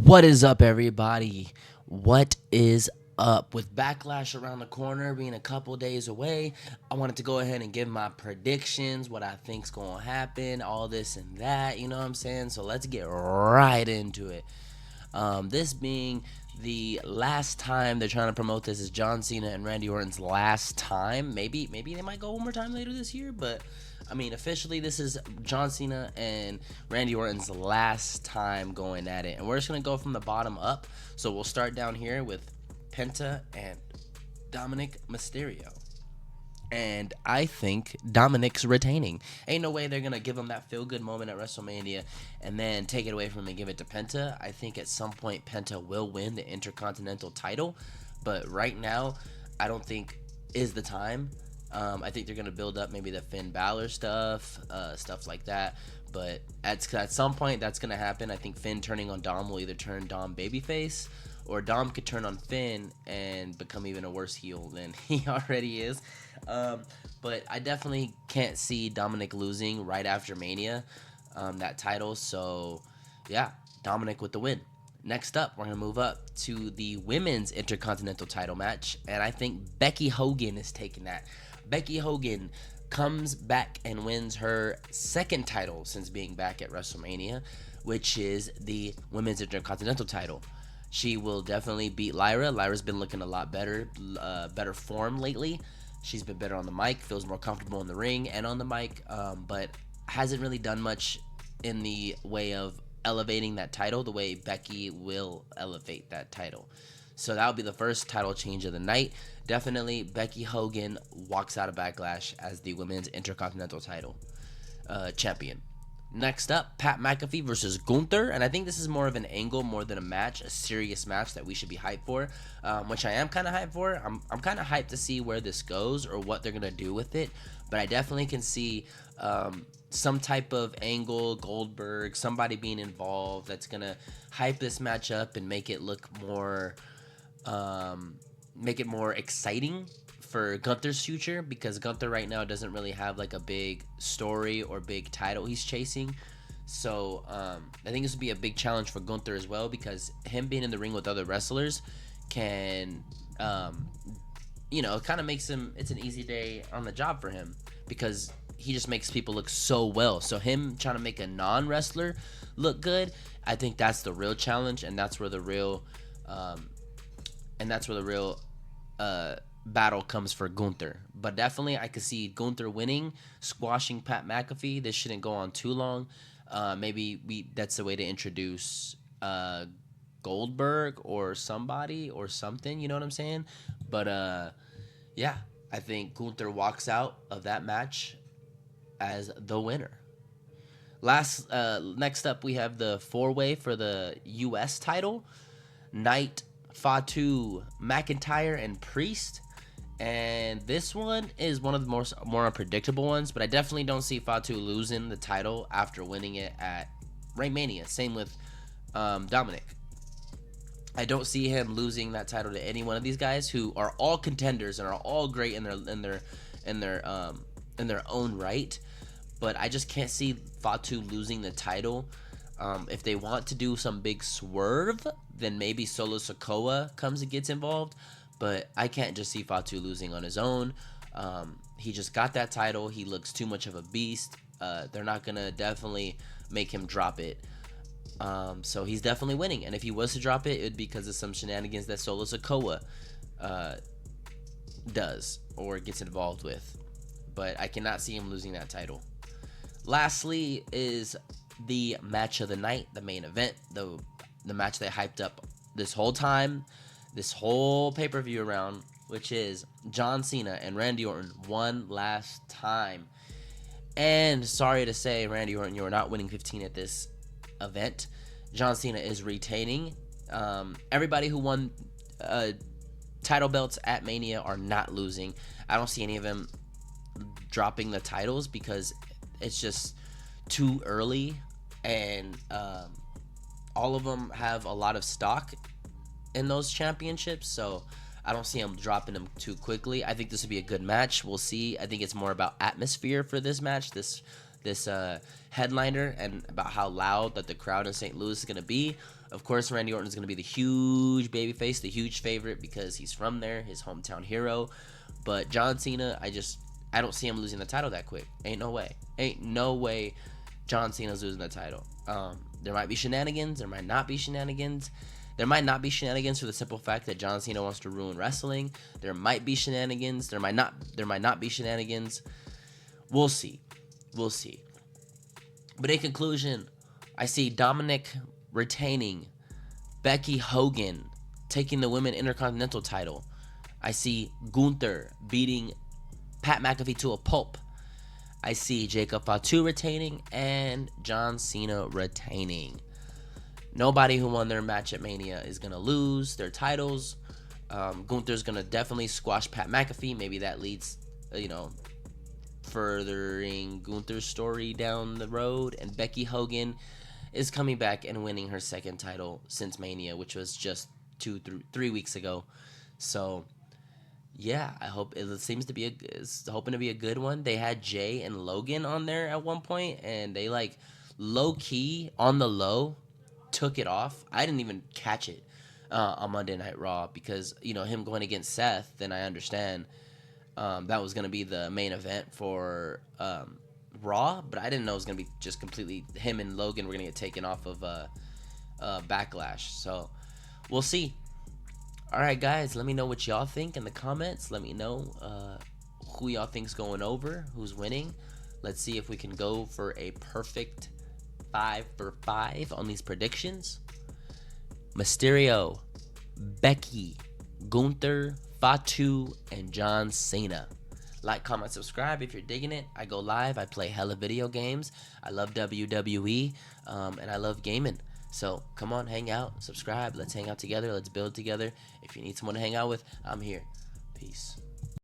What is up, everybody? What is up? With Backlash around the corner, being a couple days away, I wanted to go ahead and give my predictions, what I think's going to happen, all this and that, you know what I'm saying? So let's get right into it. This being the last time they're trying to promote this is John Cena and Randy Orton's last time. Maybe they might go one more time later this year, but I mean, officially, this is John Cena and Randy Orton's last time going at it. And we're just going to go from the bottom up. So we'll start down here with Penta and Dominic Mysterio. And I think Dominic's retaining. Ain't no way they're going to give him that feel-good moment at WrestleMania and then take it away from him and give it to Penta. I think at some point Penta will win the Intercontinental title. But right now, I don't think is the time. I think they're going to build up maybe the Finn Balor stuff like that. But at some point, that's going to happen. I think Finn turning on Dom will either turn Dom babyface, or Dom could turn on Finn and become even a worse heel than he already is. But I definitely can't see Dominic losing right after Mania, that title. So, yeah, Dominic with the win. Next up, we're going to move up to the Women's Intercontinental title match. And I think Becky Hogan is taking that. Becky Hogan comes back and wins her second title since being back at WrestleMania, which is the Women's Intercontinental title. She will definitely beat Lyra. Lyra's been looking a lot better form lately. She's been better on the mic, feels more comfortable in the ring and on the mic, but hasn't really done much in the way of elevating that title the way Becky will elevate that title. So that'll be the first title change of the night. Definitely Becky Hogan walks out of Backlash as the Women's Intercontinental title champion. Next up, Pat McAfee versus Gunther, and I think this is more of an angle more than a match, a serious match that we should be hyped for, which I am kind of hyped for. I'm kind of hyped to see where this goes or what they're going to do with it, but I definitely can see some type of angle, Goldberg, somebody being involved that's going to hype this match up and make it look more exciting for Gunther's future, because Gunther right now doesn't really have like a big story or big title he's chasing. So I think this would be a big challenge for Gunther as well, because him being in the ring with other wrestlers can it kind of makes him, it's an easy day on the job for him, because he just makes people look so well. So him trying to make a non-wrestler look good, I think that's the real challenge, and that's where the real battle comes for Gunther. But definitely I could see Gunther winning, squashing Pat McAfee. This shouldn't go on too long. Maybe that's the way to introduce Goldberg or somebody or something, you know what I'm saying? But yeah, I think Gunther walks out of that match as the winner. Next up, we have the four-way for the U.S. title. Knight, Fatu, McIntyre, and Priest. And this one is one of the more unpredictable ones, but I definitely don't see Fatu losing the title after winning it at Mania. Same with Dominic. I don't see him losing that title to any one of these guys who are all contenders and are all great in their own right. But I just can't see Fatu losing the title. If they want to do some big swerve, then maybe Solo Sikoa comes and gets involved. But I can't just see Fatu losing on his own. He just got that title. He looks too much of a beast. They're not going to definitely make him drop it. So he's definitely winning. And if he was to drop it, it would be because of some shenanigans that Solo Sikoa does or gets involved with. But I cannot see him losing that title. Lastly is the match of the night, the main event, the match they hyped up this whole time, this whole pay-per-view around, which is John Cena and Randy Orton one last time. And sorry to say, Randy Orton, you are not winning 15 at this event. John Cena is retaining. Everybody who won title belts at Mania are not losing. I don't see any of them dropping the titles because it's just too early, and all of them have a lot of stock in those championships, so I don't see them dropping them too quickly. I think this would be a good match. We'll see. I think it's more about atmosphere for this match, this headliner, and about how loud that the crowd in St. Louis is going to be. Of course, Randy Orton is going to be the huge babyface, the huge favorite because he's from there, his hometown hero. But John Cena, I don't see him losing the title that quick. Ain't no way. Ain't no way John Cena's losing the title. There might be shenanigans. There might not be shenanigans. There might not be shenanigans for the simple fact that John Cena wants to ruin wrestling. There might be shenanigans. There might not be shenanigans. We'll see. We'll see. But in conclusion, I see Dominic retaining, Becky Hogan taking the Women Intercontinental title. I see Gunther beating Pat McAfee to a pulp. I see Jacob Fatu retaining and John Cena retaining. Nobody who won their match at Mania is going to lose their titles. Gunther's going to definitely squash Pat McAfee. Maybe that leads, furthering Gunther's story down the road. And Becky Hogan is coming back and winning her second title since Mania, which was just 3 weeks ago. So yeah, I hope it seems to be hoping to be a good one. They had Jay and Logan on there at one point, and they low key on the low took it off. I didn't even catch it on Monday Night Raw because him going against Seth. Then I understand that was gonna be the main event for Raw, but I didn't know it was gonna be just completely him and Logan were gonna get taken off of Backlash. So we'll see. All right, guys, let me know what y'all think in the comments. Let me know who y'all think's going over, who's winning. Let's see if we can go for a perfect 5 for 5 on these predictions. Mysterio, Becky, Gunther, Fatu, and John Cena. Like, comment, subscribe if you're digging it. I go live. I play hella video games. I love WWE, and I love gaming. So come on, hang out, subscribe. Let's hang out together. Let's build together. If you need someone to hang out with, I'm here. Peace.